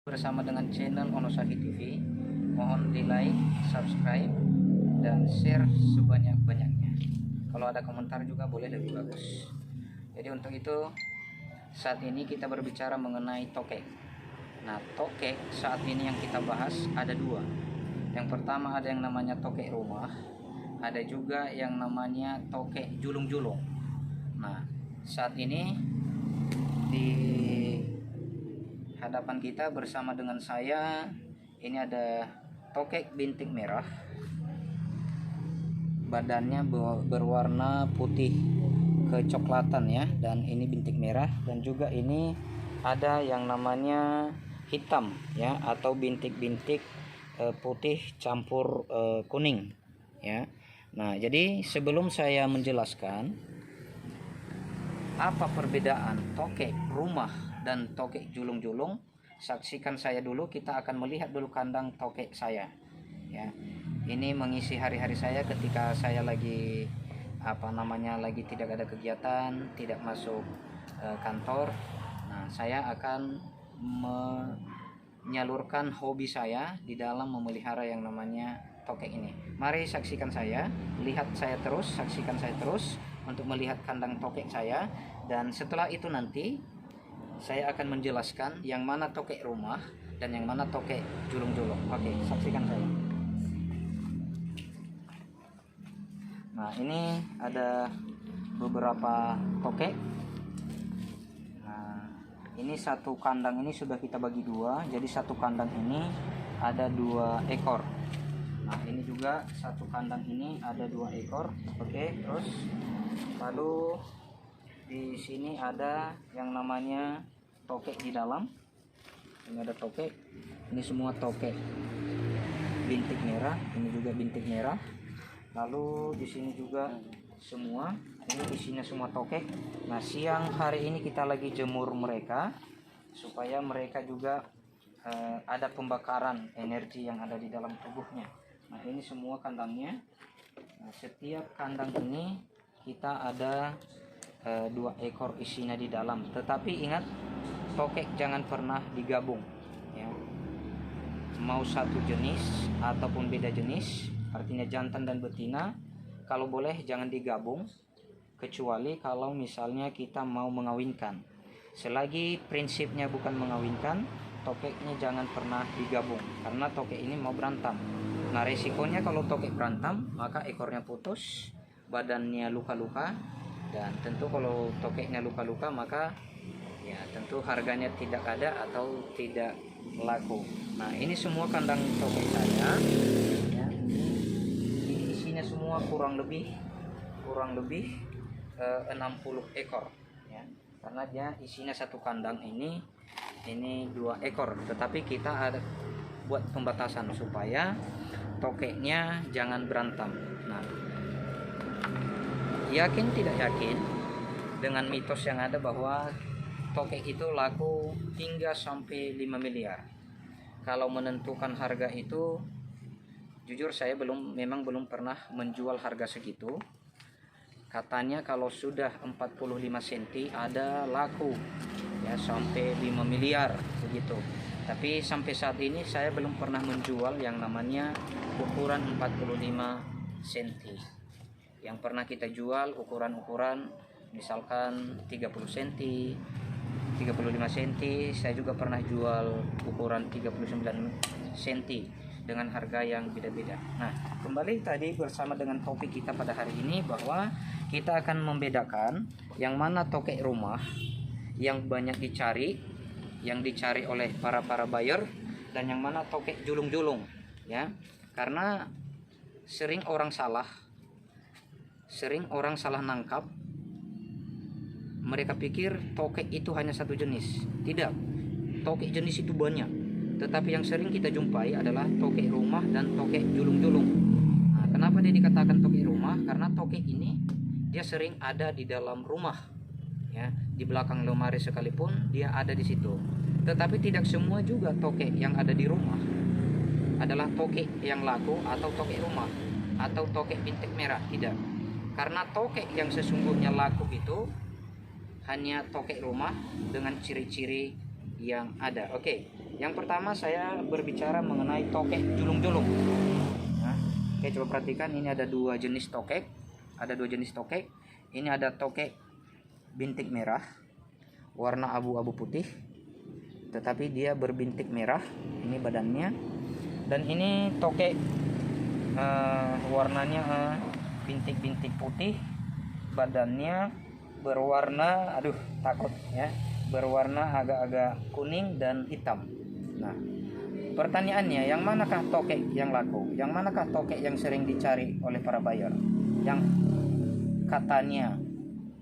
Bersama dengan channel Onosaki TV. Mohon di like, subscribe, dan share sebanyak-banyaknya. Kalau ada komentar juga boleh, lebih bagus. Jadi untuk itu saat ini kita berbicara mengenai tokek. Nah, tokek saat ini yang kita bahas ada dua. Yang pertama ada yang namanya tokek rumah, ada juga yang namanya tokek julung-julung. Nah, saat ini di hadapan kita bersama dengan saya ini ada tokek bintik merah, badannya berwarna putih kecoklatan ya, dan ini bintik merah, dan juga ini ada yang namanya hitam ya, atau bintik-bintik putih campur kuning ya. Nah, jadi sebelum saya menjelaskan apa perbedaan tokek rumah dan tokek julung-julung, saksikan saya dulu. Kita akan melihat dulu kandang tokek saya ya. Ini mengisi hari-hari saya ketika saya lagi lagi tidak ada kegiatan, tidak masuk kantor. Nah, saya akan menyalurkan hobi saya di dalam memelihara yang namanya tokek ini. Mari saksikan saya, lihat saya terus, saksikan saya terus untuk melihat kandang tokek saya, dan setelah itu nanti saya akan menjelaskan yang mana tokek rumah dan yang mana tokek julung-julung. Oke, saksikan saya. Nah, ini ada beberapa tokek. Nah, ini satu kandang ini sudah kita bagi dua, jadi satu kandang ini ada 2 ekor. Nah, ini juga satu kandang ini ada 2 ekor. Oke, terus lalu di sini ada yang namanya tokek di dalam. Ini ada tokek. Ini semua tokek bintik merah. Ini juga bintik merah. Lalu di sini juga semua. Ini isinya semua tokek. Nah, siang hari ini kita lagi jemur mereka supaya mereka juga ada pembakaran energi yang ada di dalam tubuhnya. Nah, ini semua kandangnya. Nah, setiap kandang ini kita ada 2 ekor isinya di dalam. Tetapi ingat, tokek jangan pernah digabung ya. Mau satu jenis ataupun beda jenis, artinya jantan dan betina, kalau boleh jangan digabung, kecuali kalau misalnya kita mau mengawinkan. Selagi prinsipnya bukan mengawinkan, tokeknya jangan pernah digabung, karena tokek ini mau berantem. Nah, resikonya kalau tokek berantem, maka ekornya putus, badannya luka-luka, dan tentu kalau tokeknya luka-luka maka ya tentu harganya tidak ada atau tidak laku. Nah, ini semua kandang tokek saya ya. Ini isinya semua kurang lebih 60 ekor ya. Karena dia isinya satu kandang ini 2 ekor, tetapi kita ada buat pembatasan supaya tokeknya jangan berantem. Nah, yakin tidak yakin dengan mitos yang ada bahwa tokek itu laku hingga sampai 5 miliar. Kalau menentukan harga itu, jujur saya memang belum pernah menjual harga segitu. Katanya kalau sudah 45 cm ada laku ya sampai 5 miliar begitu. Tapi sampai saat ini saya belum pernah menjual yang namanya ukuran 45 cm. Yang pernah kita jual ukuran-ukuran misalkan 30 cm, 35 cm. Saya juga pernah jual ukuran 39 cm dengan harga yang beda-beda. Nah, kembali tadi bersama dengan topik kita pada hari ini, bahwa kita akan membedakan yang mana tokek rumah yang banyak dicari, yang dicari oleh para buyer, dan yang mana tokek julung-julung ya. Karena sering orang salah nangkap. Mereka pikir tokek itu hanya satu jenis. Tidak, tokek jenis itu banyak, tetapi yang sering kita jumpai adalah tokek rumah dan tokek julung-julung. Nah, kenapa dia dikatakan tokek rumah? Karena tokek ini dia sering ada di dalam rumah ya, di belakang lemari sekalipun dia ada di situ. Tetapi tidak semua juga tokek yang ada di rumah adalah tokek yang laku atau tokek rumah atau tokek bintik merah. Tidak, karena tokek yang sesungguhnya laku itu hanya tokek rumah dengan ciri-ciri yang ada. Oke, Yang pertama saya berbicara mengenai tokek julung-julung. Nah, oke, coba perhatikan, ini ada dua jenis tokek. Ada dua jenis tokek. Ini ada tokek bintik merah, warna abu-abu putih, tetapi dia berbintik merah. Ini badannya. Dan ini tokek warnanya bintik-bintik putih, badannya berwarna, berwarna agak-agak kuning dan hitam. Nah, pertanyaannya, yang manakah tokek yang laku? Yang manakah tokek yang sering dicari oleh para buyer? Yang katanya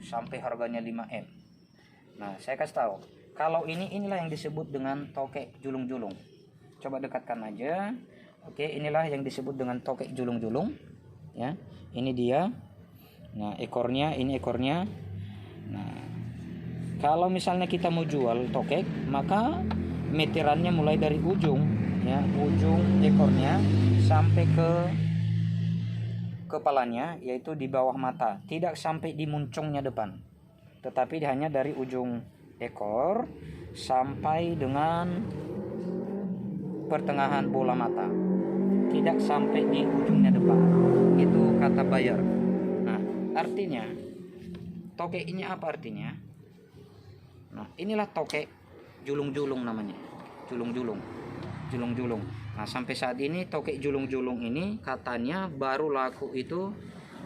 sampai harganya 5M. Nah, saya kasih tahu. Kalau inilah yang disebut dengan tokek julung-julung. Coba dekatkan aja. Oke, inilah yang disebut dengan tokek julung-julung. Ya, ini dia. Nah, ini ekornya. Nah, kalau misalnya kita mau jual tokek, maka meterannya mulai dari ujung ekornya sampai ke kepalanya, yaitu di bawah mata, tidak sampai di muncungnya depan, tetapi hanya dari ujung ekor sampai dengan pertengahan bola mata, tidak sampai di ujungnya depan. Itu kata buyer. Nah, artinya tokek ini apa artinya? Nah, inilah tokek julung-julung namanya. Julung-julung. Nah, sampai saat ini tokek julung-julung ini katanya baru laku itu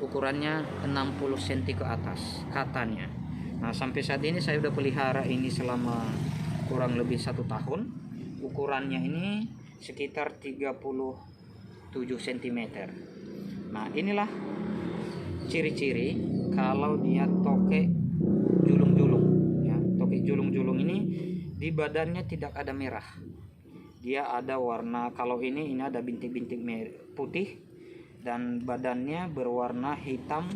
ukurannya 60 cm ke atas katanya. Nah, sampai saat ini saya udah pelihara ini selama kurang lebih 1 tahun. Ukurannya ini sekitar 37 cm. Nah, inilah ciri-ciri kalau dia tokek julung-julung. Julung-julung ini di badannya tidak ada merah, dia ada warna, kalau ini ada bintik-bintik putih, dan badannya berwarna hitam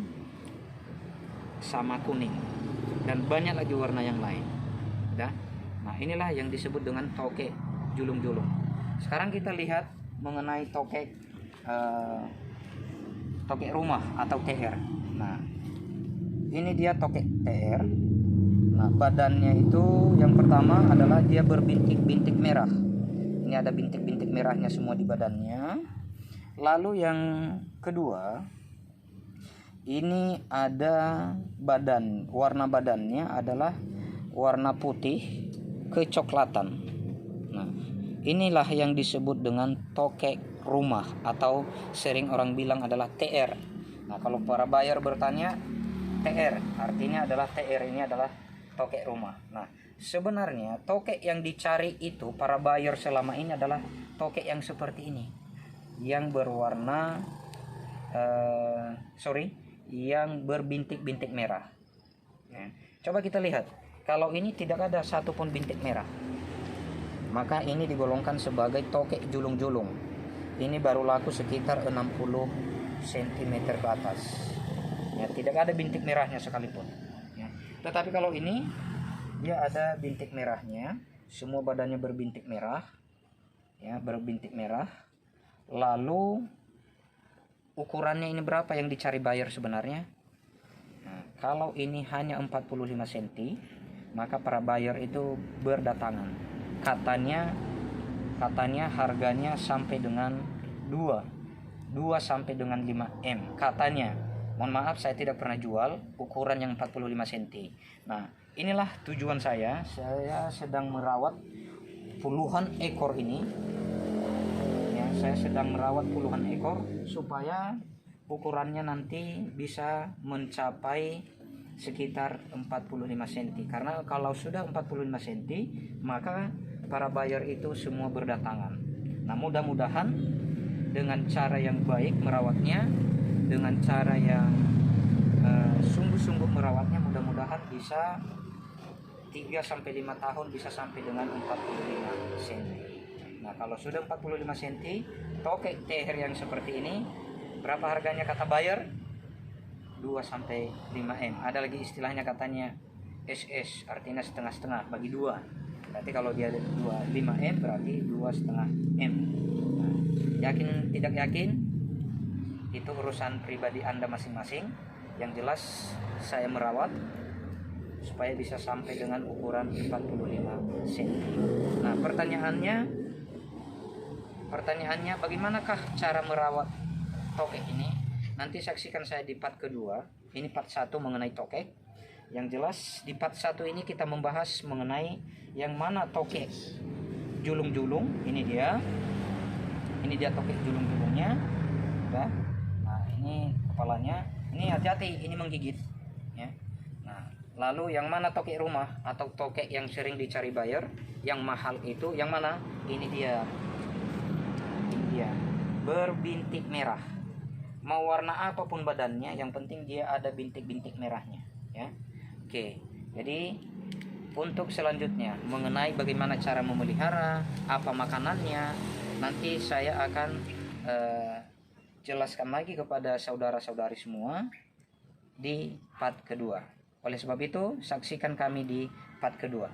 sama kuning, dan banyak lagi warna yang lain. Nah, inilah yang disebut dengan tokek julung-julung. Sekarang kita lihat mengenai tokek rumah atau TR. Nah, ini dia tokek TR. Nah, badannya itu yang pertama adalah dia berbintik-bintik merah. Ini ada bintik-bintik merahnya semua di badannya. Lalu yang kedua, ini ada warna badannya adalah warna putih kecoklatan. Nah, inilah yang disebut dengan tokek rumah atau sering orang bilang adalah TR. Nah, kalau para buyer bertanya TR, artinya adalah TR ini adalah tokek rumah. Nah, sebenarnya tokek yang dicari itu para buyer selama ini adalah tokek yang seperti ini, yang berwarna yang berbintik-bintik merah. Ya. Coba kita lihat, kalau ini tidak ada satupun bintik merah, maka ini digolongkan sebagai tokek julung-julung. Ini baru laku sekitar 60 cm ke atas. Ya, tidak ada bintik merahnya sekalipun. Tetapi kalau ini dia ada bintik merahnya, semua badannya berbintik merah, berbintik merah. Lalu ukurannya ini berapa yang dicari buyer sebenarnya? Nah, kalau ini hanya 45 cm, maka para buyer itu berdatangan. Katanya harganya sampai dengan 2 sampai dengan 5M katanya. Mohon maaf, saya tidak pernah jual ukuran yang 45 cm. Nah, inilah tujuan saya. Saya sedang merawat puluhan ekor ini. Ya, saya sedang merawat puluhan ekor supaya ukurannya nanti bisa mencapai sekitar 45 cm. Karena kalau sudah 45 cm, maka para buyer itu semua berdatangan. Nah, mudah-mudahan dengan cara yang baik merawatnya, dengan cara yang sungguh-sungguh merawatnya, mudah-mudahan bisa 3-5 tahun, bisa sampai dengan 45 cm. Nah, kalau sudah 45 cm, tokek TR yang seperti ini, berapa harganya kata buyer? 2-5M. Ada lagi istilahnya katanya SS, artinya setengah-setengah, bagi 2. Berarti kalau dia 5M berarti 2,5M. Nah, yakin tidak yakin, itu urusan pribadi Anda masing-masing. Yang jelas saya merawat supaya bisa sampai dengan ukuran 45 cm. Nah, pertanyaannya bagaimanakah cara merawat tokek ini? Nanti saksikan saya di part kedua. Ini part 1 mengenai tokek. Yang jelas di part 1 ini kita membahas mengenai yang mana tokek julung-julung. Ini dia tokek julung-julungnya. Nah, ini kepalanya. Ini hati-hati, ini menggigit ya. Nah, lalu yang mana tokek rumah atau tokek yang sering dicari buyer, yang mahal itu yang mana? Ini dia berbintik merah. Mau warna apapun badannya, yang penting dia ada bintik-bintik merahnya ya. Oke, jadi untuk selanjutnya mengenai bagaimana cara memelihara, apa makanannya, nanti saya akan jelaskan lagi kepada saudara-saudari semua di part kedua. Oleh sebab itu, saksikan kami di part kedua.